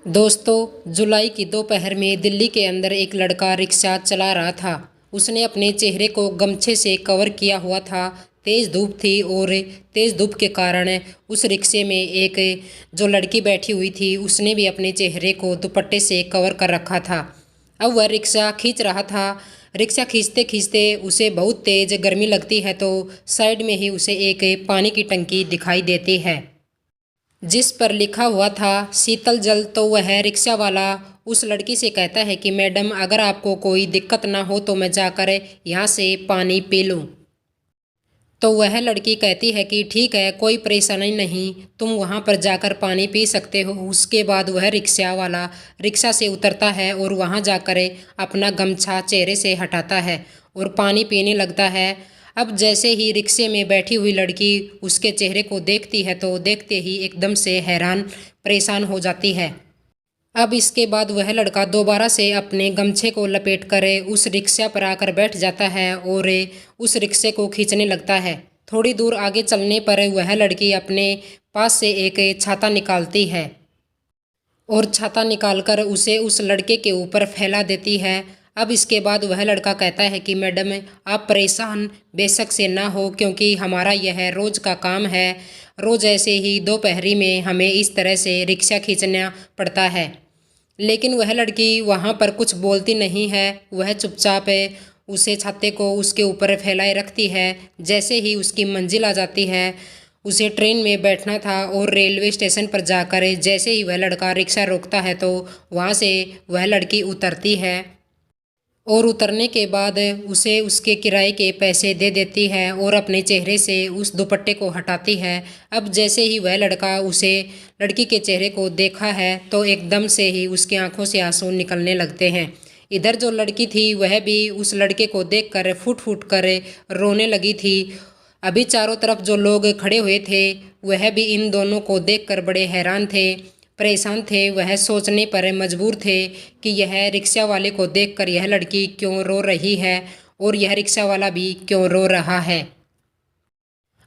दोस्तों, जुलाई की दोपहर में दिल्ली के अंदर एक लड़का रिक्शा चला रहा था। उसने अपने चेहरे को गमछे से कवर किया हुआ था। तेज़ धूप थी और तेज़ धूप के कारण उस रिक्शे में एक जो लड़की बैठी हुई थी उसने भी अपने चेहरे को दुपट्टे से कवर कर रखा था। अब वह रिक्शा खींच रहा था। रिक्शा खींचते खींचते उसे बहुत तेज़ गर्मी लगती है तो साइड में ही उसे एक पानी की टंकी दिखाई देती है जिस पर लिखा हुआ था शीतल जल। तो वह रिक्शा वाला उस लड़की से कहता है कि मैडम, अगर आपको कोई दिक्कत ना हो तो मैं जाकर यहाँ से पानी पी लूँ। तो वह लड़की कहती है कि ठीक है, कोई परेशानी नहीं, तुम वहाँ पर जाकर पानी पी सकते हो। उसके बाद वह रिक्शा वाला रिक्शा से उतरता है और वहाँ जाकर अपना गमछा चेहरे से हटाता है और पानी पीने लगता है। अब जैसे ही रिक्शे में बैठी हुई लड़की उसके चेहरे को देखती है तो देखते ही एकदम से हैरान परेशान हो जाती है। अब इसके बाद वह लड़का दोबारा से अपने गमछे को लपेट कर उस रिक्शा पर आकर बैठ जाता है और उस रिक्शे को खींचने लगता है। थोड़ी दूर आगे चलने पर वह लड़की अपने पास से एक छाता निकालती है और छाता निकालकर उसे उस लड़के के ऊपर फैला देती है। अब इसके बाद वह लड़का कहता है कि मैडम, आप परेशान बेशक से ना हो, क्योंकि हमारा यह रोज़ का काम है। रोज़ ऐसे ही दोपहरी में हमें इस तरह से रिक्शा खींचना पड़ता है। लेकिन वह लड़की वहाँ पर कुछ बोलती नहीं है। वह चुपचाप उसे छाते को उसके ऊपर फैलाए रखती है। जैसे ही उसकी मंजिल आ जाती है, उसे ट्रेन में बैठना था और रेलवे स्टेशन पर जाकर जैसे ही वह लड़का रिक्शा रोकता है तो वहाँ से वह लड़की उतरती है और उतरने के बाद उसे उसके किराए के पैसे दे देती है और अपने चेहरे से उस दुपट्टे को हटाती है। अब जैसे ही वह लड़का उसे लड़की के चेहरे को देखा है तो एकदम से ही उसकी आंखों से आंसू निकलने लगते हैं। इधर जो लड़की थी वह भी उस लड़के को देखकर फूट फूट कर रोने लगी थी। अभी चारों तरफ जो लोग खड़े हुए थे वह भी इन दोनों को देखकर बड़े हैरान थे, परेशान थे। वह सोचने पर मजबूर थे कि यह रिक्शा वाले को देखकर यह लड़की क्यों रो रही है और यह रिक्शा वाला भी क्यों रो रहा है।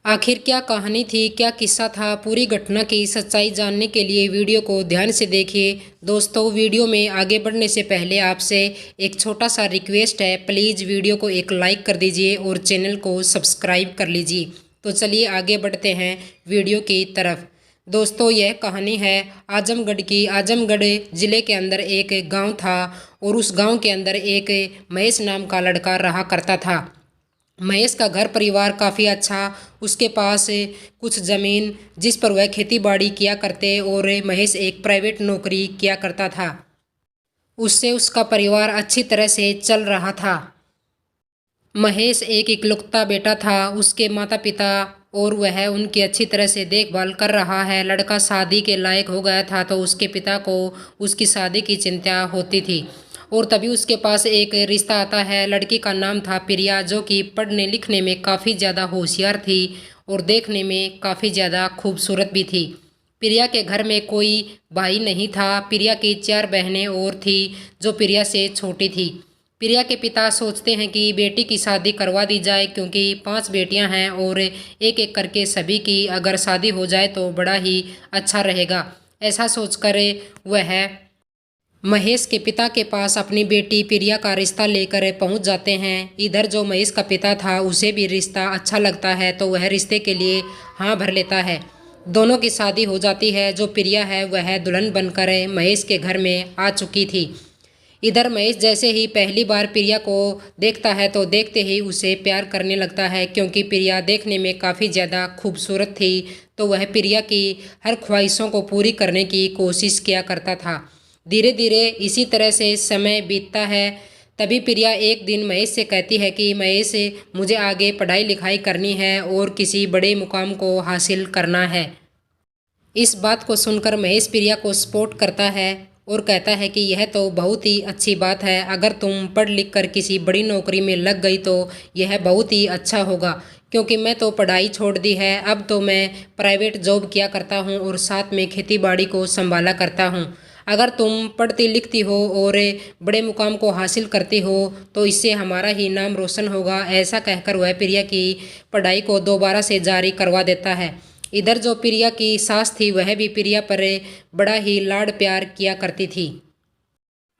आखिर क्या कहानी थी, क्या किस्सा था, पूरी घटना की सच्चाई जानने के लिए वीडियो को ध्यान से देखिए। दोस्तों, वीडियो में आगे बढ़ने से पहले आपसे एक छोटा सा रिक्वेस्ट है, प्लीज़ वीडियो को एक लाइक कर दीजिए और चैनल को सब्सक्राइब कर लीजिए। तो चलिए आगे बढ़ते हैं वीडियो की तरफ। दोस्तों, यह कहानी है आजमगढ़ की। आजमगढ़ ज़िले के अंदर एक गांव था और उस गांव के अंदर एक महेश नाम का लड़का रहा करता था। महेश का घर परिवार काफ़ी अच्छा, उसके पास कुछ ज़मीन जिस पर वह खेती बाड़ी किया करते और महेश एक प्राइवेट नौकरी किया करता था। उससे उसका परिवार अच्छी तरह से चल रहा था। महेश एक इकलौता बेटा था। उसके माता पिता और वह उनकी अच्छी तरह से देखभाल कर रहा है। लड़का शादी के लायक हो गया था तो उसके पिता को उसकी शादी की चिंता होती थी और तभी उसके पास एक रिश्ता आता है। लड़की का नाम था प्रिया, जो कि पढ़ने लिखने में काफ़ी ज़्यादा होशियार थी और देखने में काफ़ी ज़्यादा खूबसूरत भी थी। प्रिया के घर में कोई भाई नहीं था। प्रिया की 4 बहनें और थी जो प्रिया से छोटी थी। प्रिया के पिता सोचते हैं कि बेटी की शादी करवा दी जाए, क्योंकि 5 बेटियां हैं और एक एक करके सभी की अगर शादी हो जाए तो बड़ा ही अच्छा रहेगा। ऐसा सोचकर वह महेश के पिता के पास अपनी बेटी प्रिया का रिश्ता लेकर पहुंच जाते हैं। इधर जो महेश का पिता था उसे भी रिश्ता अच्छा लगता है तो वह रिश्ते के लिए हाँ भर लेता है। दोनों की शादी हो जाती है। जो प्रिया है वह दुल्हन बनकर महेश के घर में आ चुकी थी। इधर महेश जैसे ही पहली बार प्रिया को देखता है तो देखते ही उसे प्यार करने लगता है, क्योंकि प्रिया देखने में काफ़ी ज़्यादा खूबसूरत थी तो वह प्रिया की हर ख्वाहिशों को पूरी करने की कोशिश किया करता था। धीरे धीरे इसी तरह से समय बीतता है। तभी प्रिया एक दिन महेश से कहती है कि महेश, मुझे आगे पढ़ाई लिखाई करनी है और किसी बड़े मुकाम को हासिल करना है। इस बात को सुनकर महेश प्रिया को सपोर्ट करता है और कहता है कि यह तो बहुत ही अच्छी बात है। अगर तुम पढ़ लिख कर किसी बड़ी नौकरी में लग गई तो यह बहुत ही अच्छा होगा, क्योंकि मैं तो पढ़ाई छोड़ दी है। अब तो मैं प्राइवेट जॉब किया करता हूँ और साथ में खेती बाड़ी को संभाला करता हूँ। अगर तुम पढ़ती लिखती हो और बड़े मुकाम को हासिल करती हो तो इससे हमारा ही नाम रोशन होगा। ऐसा कहकर वह प्रिया की पढ़ाई को दोबारा से जारी करवा देता है इधर जो प्रिया की सास थी वह भी प्रिया पर बड़ा ही लाड प्यार किया करती थी।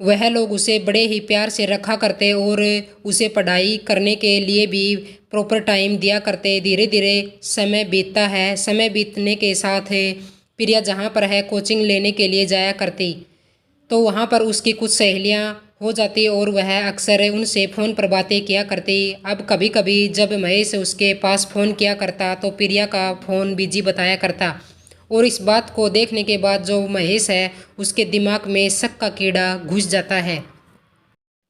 वह लोग उसे बड़े ही प्यार से रखा करते और उसे पढ़ाई करने के लिए भी प्रॉपर टाइम दिया करते। धीरे धीरे समय बीतता है। समय बीतने के साथ प्रिया जहाँ पर है कोचिंग लेने के लिए जाया करती, तो वहाँ पर उसकी कुछ सहेलियाँ हो जाती और वह अक्सर उनसे फ़ोन पर बातें किया करती। अब कभी कभी जब महेश उसके पास फ़ोन किया करता तो प्रिया का फ़ोन बिजी बताया करता, और इस बात को देखने के बाद जो महेश है उसके दिमाग में शक का कीड़ा घुस जाता है।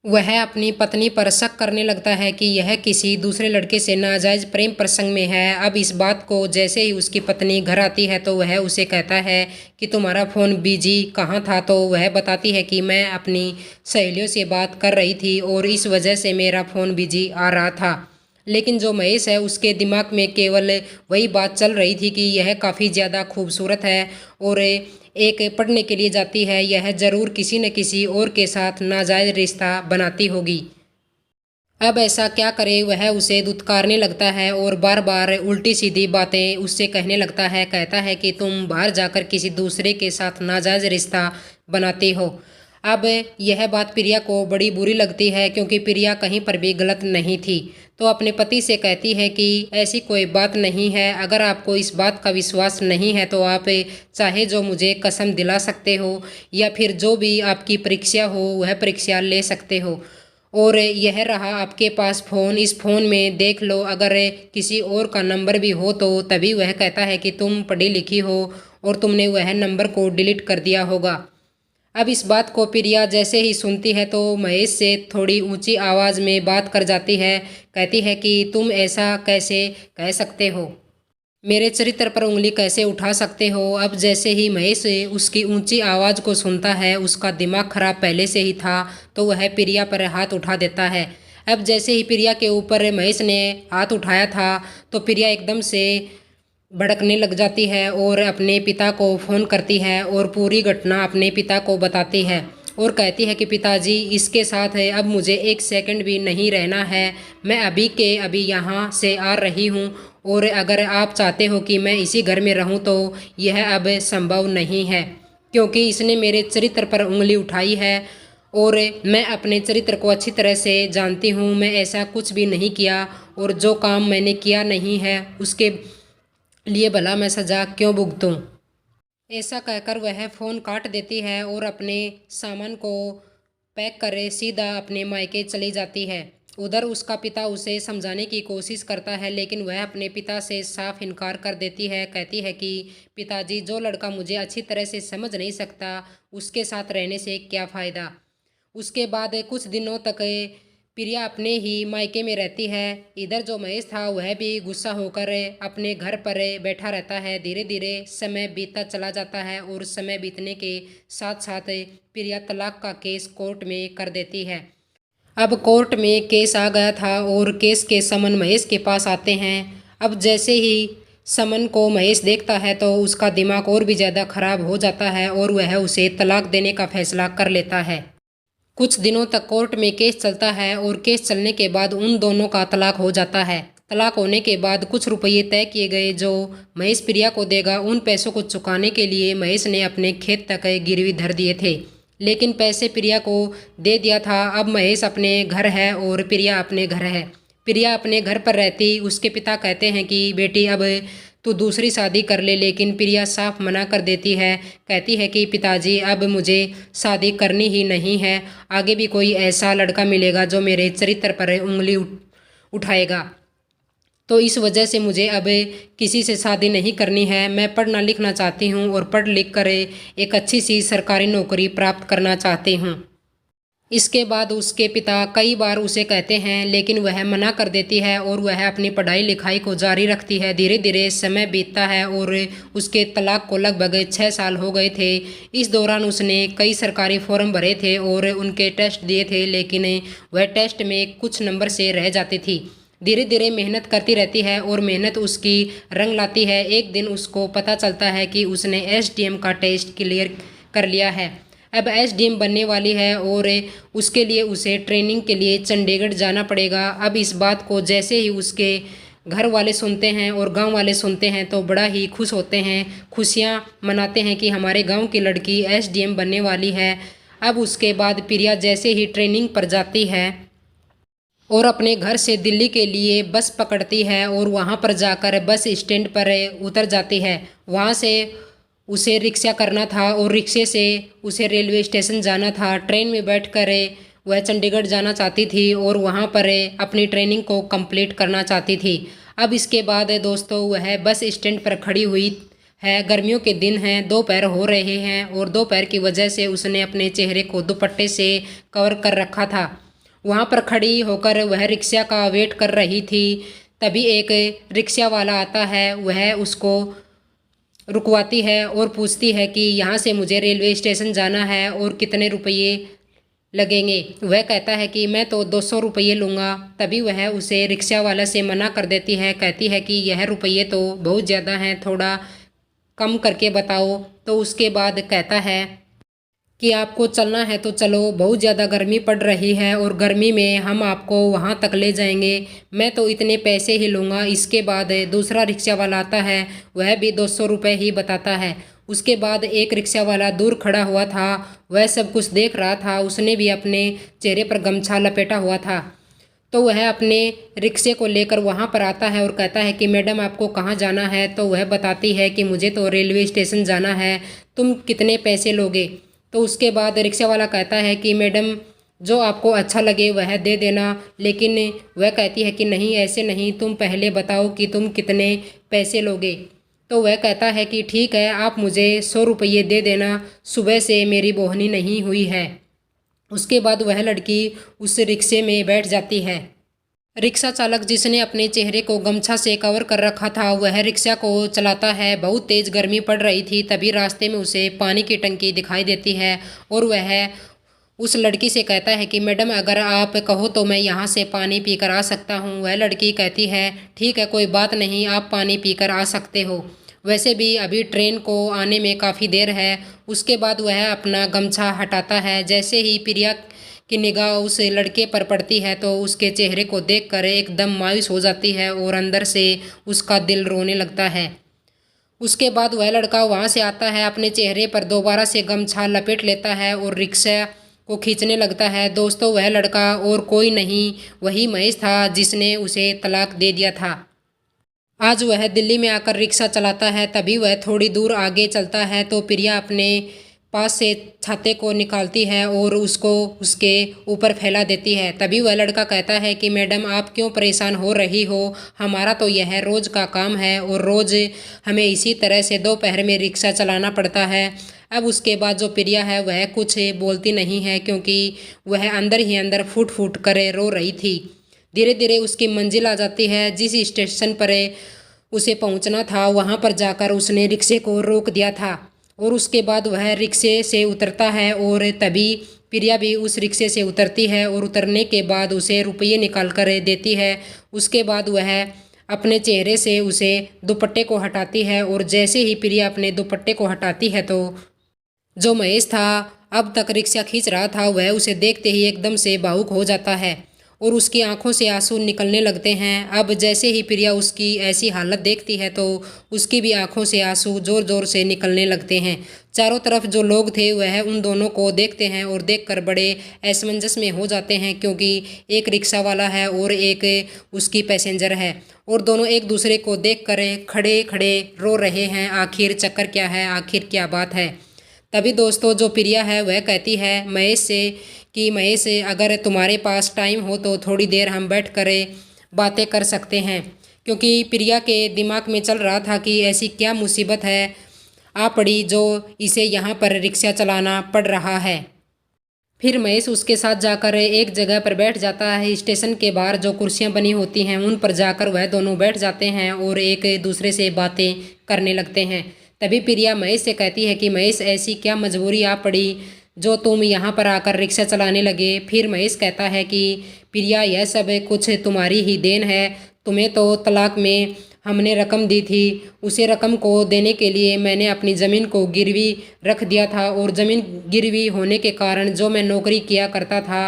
वह अपनी पत्नी पर शक करने लगता है कि यह किसी दूसरे लड़के से नाजायज़ प्रेम प्रसंग में है। अब इस बात को जैसे ही उसकी पत्नी घर आती है तो वह उसे कहता है कि तुम्हारा फ़ोन बिजी कहाँ था, तो वह बताती है कि मैं अपनी सहेलियों से बात कर रही थी और इस वजह से मेरा फ़ोन बिजी आ रहा था। लेकिन जो महेश है उसके दिमाग में केवल वही बात चल रही थी कि यह काफ़ी ज़्यादा खूबसूरत है और एक पढ़ने के लिए जाती है, यह ज़रूर किसी न किसी और के साथ नाजायज़ रिश्ता बनाती होगी। अब ऐसा क्या करे, वह उसे दुत्कारने लगता है और बार बार उल्टी सीधी बातें उससे कहने लगता है। कहता है कि तुम बाहर जाकर किसी दूसरे के साथ नाजायज़ रिश्ता बनाती हो। अब यह बात प्रिया को बड़ी बुरी लगती है क्योंकि प्रिया कहीं पर भी गलत नहीं थी। तो अपने पति से कहती है कि ऐसी कोई बात नहीं है, अगर आपको इस बात का विश्वास नहीं है तो आप चाहे जो मुझे कसम दिला सकते हो या फिर जो भी आपकी परीक्षा हो वह परीक्षा ले सकते हो। और यह रहा आपके पास फ़ोन, इस फ़ोन में देख लो, अगर किसी और का नंबर भी हो तो। तभी वह कहता है कि तुम पढ़ी लिखी हो और तुमने वह नंबर को डिलीट कर दिया होगा। अब इस बात को प्रिया जैसे ही सुनती है तो महेश से थोड़ी ऊंची आवाज़ में बात कर जाती है। कहती है कि तुम ऐसा कैसे कह सकते हो, मेरे चरित्र पर उंगली कैसे उठा सकते हो। अब जैसे ही महेश उसकी ऊंची आवाज़ को सुनता है, उसका दिमाग खराब पहले से ही था, तो वह प्रिया पर हाथ उठा देता है। अब जैसे ही प्रिया के ऊपर महेश ने हाथ उठाया था तो प्रिया एकदम से भड़कने लग जाती है और अपने पिता को फ़ोन करती है और पूरी घटना अपने पिता को बताती है और कहती है कि पिताजी, इसके साथ है, अब मुझे एक सेकंड भी नहीं रहना है। मैं अभी के अभी यहाँ से आ रही हूँ और अगर आप चाहते हो कि मैं इसी घर में रहूँ तो यह अब संभव नहीं है, क्योंकि इसने मेरे चरित्र पर उंगली उठाई है और मैं अपने चरित्र को अच्छी तरह से जानती हूँ। मैं ऐसा कुछ भी नहीं किया और जो काम मैंने किया नहीं है उसके लिए भला मैं सज़ा क्यों भुगतूं। ऐसा कहकर वह फ़ोन काट देती है और अपने सामान को पैक करे सीधा अपने मायके चली जाती है। उधर उसका पिता उसे समझाने की कोशिश करता है लेकिन वह अपने पिता से साफ इनकार कर देती है। कहती है कि पिताजी, जो लड़का मुझे अच्छी तरह से समझ नहीं सकता उसके साथ रहने से क्या फ़ायदा। उसके बाद कुछ दिनों तक प्रिया अपने ही मायके में रहती है। इधर जो महेश था वह भी गुस्सा होकर अपने घर पर बैठा रहता है। धीरे धीरे समय बीतता चला जाता है और समय बीतने के साथ साथ प्रिया तलाक का केस कोर्ट में कर देती है। अब कोर्ट में केस आ गया था और केस के समन महेश के पास आते हैं। अब जैसे ही समन को महेश देखता है तो उसका दिमाग और भी ज़्यादा खराब हो जाता है और वह उसे तलाक देने का फैसला कर लेता है। कुछ दिनों तक कोर्ट में केस चलता है और केस चलने के बाद उन दोनों का तलाक हो जाता है। तलाक होने के बाद कुछ रुपये तय किए गए जो महेश प्रिया को देगा। उन पैसों को चुकाने के लिए महेश ने अपने खेत तक गिरवी धर दिए थे, लेकिन पैसे प्रिया को दे दिया था। अब महेश अपने घर है और प्रिया अपने घर है। प्रिया अपने घर पर रहती, उसके पिता कहते हैं कि बेटी अब तू दूसरी शादी कर ले, लेकिन प्रिया साफ मना कर देती है। कहती है कि पिताजी, अब मुझे शादी करनी ही नहीं है। आगे भी कोई ऐसा लड़का मिलेगा जो मेरे चरित्र पर उंगली उठाएगा, तो इस वजह से मुझे अब किसी से शादी नहीं करनी है। मैं पढ़ना लिखना चाहती हूँ और पढ़ लिख कर एक अच्छी सी सरकारी नौकरी प्राप्त करना चाहती हूँ। इसके बाद उसके पिता कई बार उसे कहते हैं लेकिन वह मना कर देती है और वह अपनी पढ़ाई लिखाई को जारी रखती है। धीरे धीरे समय बीतता है और उसके तलाक को लगभग 6 साल हो गए थे। इस दौरान उसने कई सरकारी फॉर्म भरे थे और उनके टेस्ट दिए थे, लेकिन वह टेस्ट में कुछ नंबर से रह जाती थी। धीरे धीरे मेहनत करती रहती है और मेहनत उसकी रंग लाती है। एक दिन उसको पता चलता है कि उसने एसडीएम का टेस्ट क्लियर कर लिया है। अब एसडीएम बनने वाली है और उसके लिए उसे ट्रेनिंग के लिए चंडीगढ़ जाना पड़ेगा। अब इस बात को जैसे ही उसके घर वाले सुनते हैं और गांव वाले सुनते हैं तो बड़ा ही खुश होते हैं, खुशियां मनाते हैं कि हमारे गांव की लड़की एसडीएम बनने वाली है। अब उसके बाद प्रिया जैसे ही ट्रेनिंग पर जाती है और अपने घर से दिल्ली के लिए बस पकड़ती है और वहाँ पर जाकर बस स्टैंड पर उतर जाती है। वहाँ से उसे रिक्शा करना था और रिक्शे से उसे रेलवे स्टेशन जाना था। ट्रेन में बैठकर वह चंडीगढ़ जाना चाहती थी और वहाँ पर अपनी ट्रेनिंग को कंप्लीट करना चाहती थी। अब इसके बाद दोस्तों वह बस स्टैंड पर खड़ी हुई है। गर्मियों के दिन हैं, दोपहर हो रहे हैं और दोपहर की वजह से उसने अपने चेहरे को दुपट्टे से कवर कर रखा था। वहाँ पर खड़ी होकर वह रिक्शा का वेट कर रही थी। तभी एक रिक्शा वाला आता है, वह उसको रुकवाती है और पूछती है कि यहाँ से मुझे रेलवे स्टेशन जाना है और कितने रुपये लगेंगे। वह कहता है कि मैं तो 200 रुपये लूँगा। तभी वह उसे रिक्शा वाला से मना कर देती है, कहती है कि यह रुपये तो बहुत ज़्यादा हैं, थोड़ा कम करके बताओ। तो उसके बाद कहता है कि आपको चलना है तो चलो, बहुत ज़्यादा गर्मी पड़ रही है और गर्मी में हम आपको वहाँ तक ले जाएंगे, मैं तो इतने पैसे ही लूँगा। इसके बाद दूसरा रिक्शा वाला आता है, वह भी 200 रुपये ही बताता है। उसके बाद एक रिक्शा वाला दूर खड़ा हुआ था, वह सब कुछ देख रहा था। उसने भी अपने चेहरे पर गमछा लपेटा हुआ था। तो वह अपने रिक्शे को लेकर वहाँ पर आता है और कहता है कि मैडम आपको कहाँ जाना है। तो वह बताती है कि मुझे तो रेलवे स्टेशन जाना है, तुम कितने पैसे लोगे। तो उसके बाद रिक्शा वाला कहता है कि मैडम जो आपको अच्छा लगे वह दे देना। लेकिन वह कहती है कि नहीं, ऐसे नहीं, तुम पहले बताओ कि तुम कितने पैसे लोगे। तो वह कहता है कि ठीक है, आप मुझे 100 रुपये दे देना, सुबह से मेरी बोहनी नहीं हुई है। उसके बाद वह लड़की उस रिक्शे में बैठ जाती है। रिक्शा चालक जिसने अपने चेहरे को गमछा से कवर कर रखा था, वह रिक्शा को चलाता है। बहुत तेज़ गर्मी पड़ रही थी। तभी रास्ते में उसे पानी की टंकी दिखाई देती है और वह उस लड़की से कहता है कि मैडम अगर आप कहो तो मैं यहाँ से पानी पीकर आ सकता हूँ। वह लड़की कहती है ठीक है, कोई बात नहीं, आप पानी पीकर आ सकते हो। वैसे भी अभी ट्रेन को आने में काफ़ी देर है। उसके बाद वह अपना गमछा हटाता है। जैसे ही प्रिया की निगाह उस लड़के पर पड़ती है तो उसके चेहरे को देखकर एकदम मायूस हो जाती है और अंदर से उसका दिल रोने लगता है। उसके बाद वह लड़का वहाँ से आता है, अपने चेहरे पर दोबारा से गमछा लपेट लेता है और रिक्शा को खींचने लगता है। दोस्तों वह लड़का और कोई नहीं, वही महेश था जिसने उसे तलाक दे दिया था। आज वह दिल्ली में आकर रिक्शा चलाता है। तभी वह थोड़ी दूर आगे चलता है तो प्रिया अपने पास से छाते को निकालती है और उसको उसके ऊपर फैला देती है। तभी वह लड़का कहता है कि मैडम आप क्यों परेशान हो रही हो, हमारा तो यह रोज़ का काम है और रोज़ हमें इसी तरह से दोपहर में रिक्शा चलाना पड़ता है। अब उसके बाद जो प्रिया है वह कुछ बोलती नहीं है, क्योंकि वह अंदर ही अंदर फूट फूट कर रो रही थी। धीरे धीरे उसकी मंजिल आ जाती है। जिस स्टेशन पर उसे पहुंचना था वहां पर जाकर उसने रिक्शे को रोक दिया था और उसके बाद वह रिक्शे से उतरता है और तभी प्रिया भी उस रिक्शे से उतरती है और उतरने के बाद उसे रुपये निकाल कर देती है। उसके बाद वह अपने चेहरे से उसे दुपट्टे को हटाती है और जैसे ही प्रिया अपने दुपट्टे को हटाती है तो जो महेश था अब तक रिक्शा खींच रहा था, वह उसे देखते ही एकदम से भावुक हो जाता है और उसकी आंखों से आंसू निकलने लगते हैं। अब जैसे ही प्रिया उसकी ऐसी हालत देखती है तो उसकी भी आंखों से आंसू ज़ोर ज़ोर से निकलने लगते हैं। चारों तरफ जो लोग थे वह उन दोनों को देखते हैं और देखकर बड़े असमंजस में हो जाते हैं, क्योंकि एक रिक्शा वाला है और एक उसकी पैसेंजर है और दोनों एक दूसरे को देखकर खड़े खड़े रो रहे हैं। आखिर चक्कर क्या है, आखिर क्या बात है। तभी दोस्तों जो प्रिया है वह कहती है महेश से कि महेश अगर तुम्हारे पास टाइम हो तो थोड़ी देर हम बैठ कर बातें कर सकते हैं, क्योंकि प्रिया के दिमाग में चल रहा था कि ऐसी क्या मुसीबत है आ पड़ी जो इसे यहाँ पर रिक्शा चलाना पड़ रहा है। फिर महेश उसके साथ जाकर एक जगह पर बैठ जाता है। स्टेशन के बाहर जो कुर्सियाँ बनी होती हैं उन पर जाकर वह दोनों बैठ जाते हैं और एक दूसरे से बातें करने लगते हैं। तभी प्रिया महेश से कहती है कि महेश ऐसी क्या मजबूरी आ पड़ी जो तुम यहाँ पर आकर रिक्शा चलाने लगे। फिर महेश कहता है कि प्रिया यह सब कुछ तुम्हारी ही देन है। तुम्हें तो तलाक में हमने रकम दी थी, उसे रकम को देने के लिए मैंने अपनी ज़मीन को गिरवी रख दिया था और ज़मीन गिरवी होने के कारण जो मैं नौकरी किया करता था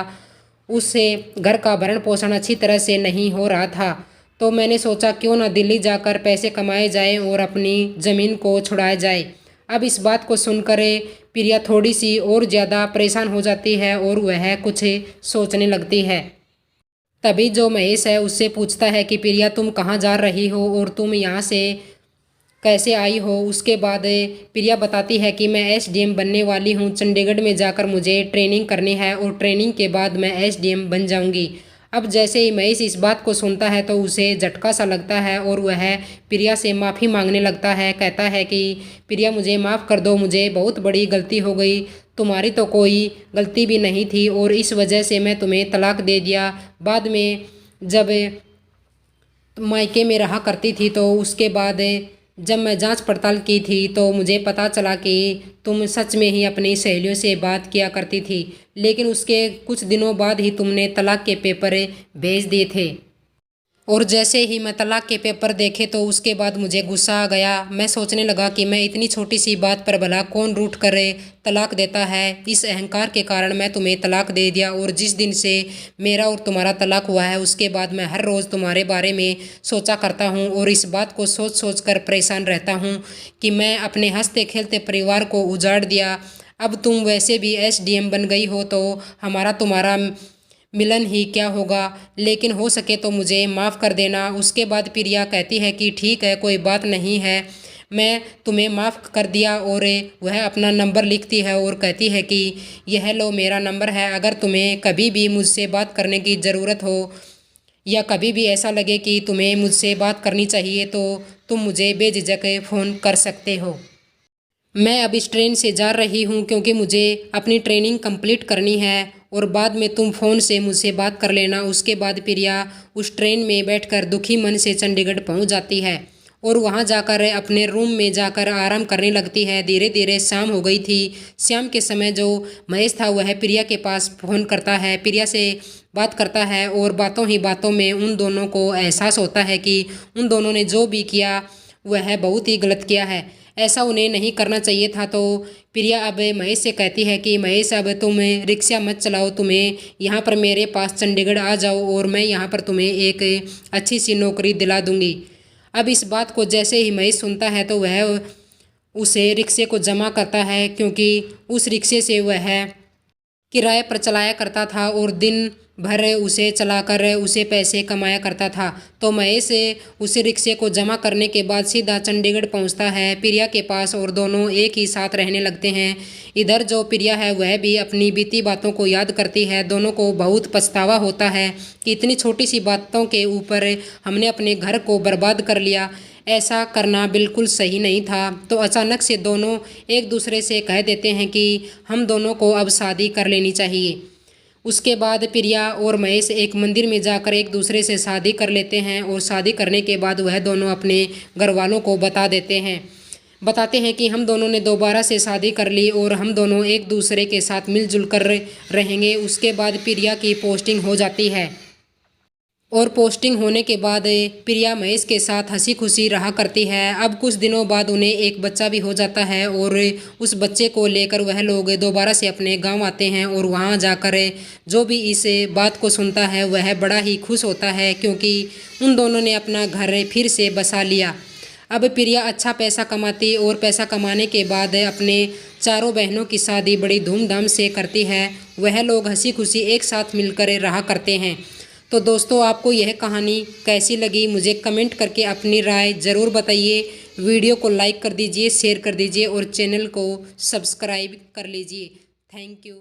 उससे घर का भरण पोषण अच्छी तरह से नहीं हो रहा था। तो मैंने सोचा क्यों ना दिल्ली जाकर पैसे कमाए जाए और अपनी ज़मीन को छुड़ाया जाए। अब इस बात को सुनकर प्रिया थोड़ी सी और ज़्यादा परेशान हो जाती है और वह कुछ सोचने लगती है। तभी जो महेश है उससे पूछता है कि प्रिया तुम कहाँ जा रही हो और तुम यहाँ से कैसे आई हो। उसके बाद प्रिया बताती है कि मैं एसडीएम बनने वाली हूँ, चंडीगढ़ में जाकर मुझे ट्रेनिंग करनी है और ट्रेनिंग के बाद मैं एसडीएम बन जाऊँगी। अब जैसे ही महेश इस बात को सुनता है तो उसे झटका सा लगता है और वह प्रिया से माफ़ी मांगने लगता है। कहता है कि प्रिया मुझे माफ़ कर दो, मुझे बहुत बड़ी गलती हो गई, तुम्हारी तो कोई गलती भी नहीं थी और इस वजह से मैं तुम्हें तलाक दे दिया। बाद में जब मायके में रहा करती थी तो उसके बाद जब मैं जांच पड़ताल की थी तो मुझे पता चला कि तुम सच में ही अपनी सहेलियों से बात किया करती थी, लेकिन उसके कुछ दिनों बाद ही तुमने तलाक के पेपर भेज दिए थे। और जैसे ही मैं तलाक के पेपर देखे तो उसके बाद मुझे गुस्सा आ गया। मैं सोचने लगा कि मैं इतनी छोटी सी बात पर भला कौन रूठ कर तलाक देता है। इस अहंकार के कारण मैं तुम्हें तलाक दे दिया और जिस दिन से मेरा और तुम्हारा तलाक हुआ है उसके बाद मैं हर रोज़ तुम्हारे बारे में सोचा करता हूँ और इस बात को सोच सोच कर परेशान रहता हूँ कि मैं अपने हंसते खेलते परिवार को उजाड़ दिया। अब तुम वैसे भी एसडीएम बन गई हो तो हमारा तुम्हारा मिलन ही क्या होगा, लेकिन हो सके तो मुझे माफ़ कर देना। उसके बाद प्रिया कहती है कि ठीक है, कोई बात नहीं है, मैं तुम्हें माफ़ कर दिया। और वह अपना नंबर लिखती है और कहती है कि यह लो मेरा नंबर है, अगर तुम्हें कभी भी मुझसे बात करने की ज़रूरत हो या कभी भी ऐसा लगे कि तुम्हें मुझसे बात करनी चाहिए तो तुम मुझे बेझिझक फ़ोन कर सकते हो। मैं अब इस ट्रेन से जा रही हूँ क्योंकि मुझे अपनी ट्रेनिंग कंप्लीट करनी है और बाद में तुम फ़ोन से मुझसे बात कर लेना। उसके बाद प्रिया उस ट्रेन में बैठकर दुखी मन से चंडीगढ़ पहुँच जाती है और वहाँ जाकर अपने रूम में जाकर आराम करने लगती है। धीरे धीरे शाम हो गई थी। शाम के समय जो महेश था वह प्रिया के पास फ़ोन करता है, प्रिया से बात करता है और बातों ही बातों में उन दोनों को एहसास होता है कि उन दोनों ने जो भी किया वह बहुत ही गलत किया है, ऐसा उन्हें नहीं करना चाहिए था। तो प्रिया अब महेश से कहती है कि महेश अब तुम रिक्शा मत चलाओ, तुम्हें यहाँ पर मेरे पास चंडीगढ़ आ जाओ और मैं यहाँ पर तुम्हें एक अच्छी सी नौकरी दिला दूँगी। अब इस बात को जैसे ही महेश सुनता है तो वह उसे रिक्शे को जमा करता है क्योंकि उस रिक्शे से वह किराए पर चलाया करता था और दिन भर उसे चलाकर उसे पैसे कमाया करता था। तो महेश उस रिक्शे को जमा करने के बाद सीधा चंडीगढ़ पहुंचता है प्रिया के पास और दोनों एक ही साथ रहने लगते हैं। इधर जो प्रिया है वह भी अपनी बीती बातों को याद करती है। दोनों को बहुत पछतावा होता है कि इतनी छोटी सी बातों के ऊपर हमने अपने घर को बर्बाद कर लिया, ऐसा करना बिल्कुल सही नहीं था। तो अचानक से दोनों एक दूसरे से कह देते हैं कि हम दोनों को अब शादी कर लेनी चाहिए। उसके बाद प्रिया और महेश एक मंदिर में जाकर एक दूसरे से शादी कर लेते हैं और शादी करने के बाद वह दोनों अपने घर वालों को बताते हैं कि हम दोनों ने दोबारा से शादी कर ली और हम दोनों एक दूसरे के साथ मिलजुल कर रहेंगे। उसके बाद प्रिया की पोस्टिंग हो जाती है और पोस्टिंग होने के बाद प्रिया महेश के साथ हंसी खुशी रहा करती है। अब कुछ दिनों बाद उन्हें एक बच्चा भी हो जाता है और उस बच्चे को लेकर वह लोग दोबारा से अपने गांव आते हैं और वहां जाकर जो भी इस बात को सुनता है वह बड़ा ही खुश होता है क्योंकि उन दोनों ने अपना घर फिर से बसा लिया। अब प्रिया अच्छा पैसा कमाती और पैसा कमाने के बाद अपने चारों बहनों की शादी बड़ी धूमधाम से करती है। वह लोग हंसी खुशी एक साथ मिलकर रहा करते हैं। तो दोस्तों, आपको यह कहानी कैसी लगी मुझे कमेंट करके अपनी राय ज़रूर बताइए। वीडियो को लाइक कर दीजिए, शेयर कर दीजिए और चैनल को सब्सक्राइब कर लीजिए। Thank you.